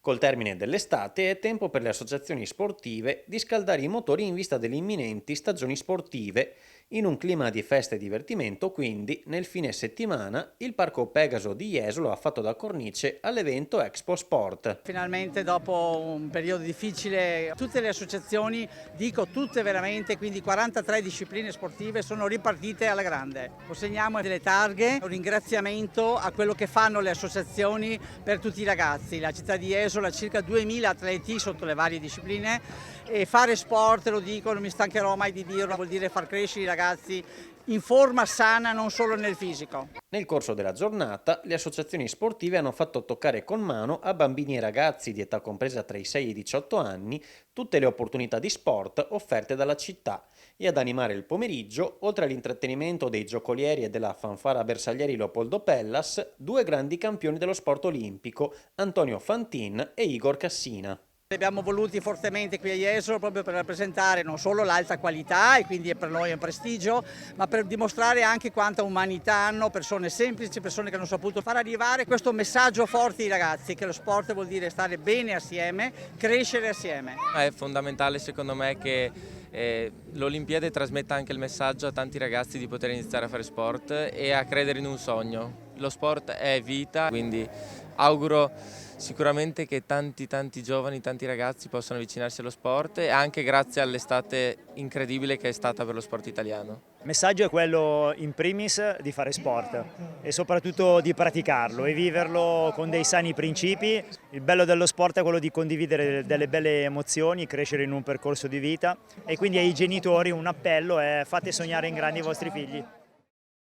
Col termine dell'estate è tempo per le associazioni sportive di scaldare i motori in vista delle imminenti stagioni sportive. In un clima di festa e divertimento, quindi, nel fine settimana, il Parco Pegaso di Jesolo ha fatto da cornice all'evento Expo Sport. Finalmente dopo un periodo difficile tutte le associazioni, dico tutte veramente, quindi 43 discipline sportive sono ripartite alla grande. Consegniamo delle targhe, un ringraziamento a quello che fanno le associazioni per tutti i ragazzi. La città di Jesolo ha circa 2000 atleti sotto le varie discipline e fare sport, lo dico, non mi stancherò mai di dirlo, vuol dire far crescere i ragazzi in forma sana non solo nel fisico. Nel corso della giornata, le associazioni sportive hanno fatto toccare con mano a bambini e ragazzi di età compresa tra i 6 e i 18 anni tutte le opportunità di sport offerte dalla città e ad animare il pomeriggio, oltre all'intrattenimento dei giocolieri e della fanfara Bersaglieri Leopoldo Pellas, due grandi campioni dello sport olimpico, Antonio Fantin e Igor Cassina. Li abbiamo voluti fortemente qui a Jesolo proprio per rappresentare non solo l'alta qualità e quindi per noi è un prestigio, ma per dimostrare anche quanta umanità hanno persone semplici, persone che hanno saputo far arrivare questo messaggio forte ai ragazzi, che lo sport vuol dire stare bene assieme, crescere assieme. È fondamentale secondo me che l'Olimpiade trasmetta anche il messaggio a tanti ragazzi di poter iniziare a fare sport e a credere in un sogno. Lo sport è vita, quindi auguro sicuramente che tanti giovani, tanti ragazzi possano avvicinarsi allo sport e anche grazie all'estate incredibile che è stata per lo sport italiano. Il messaggio è quello in primis di fare sport e soprattutto di praticarlo e viverlo con dei sani principi. Il bello dello sport è quello di condividere delle belle emozioni, crescere in un percorso di vita e quindi ai genitori un appello è fate sognare in grandi i vostri figli.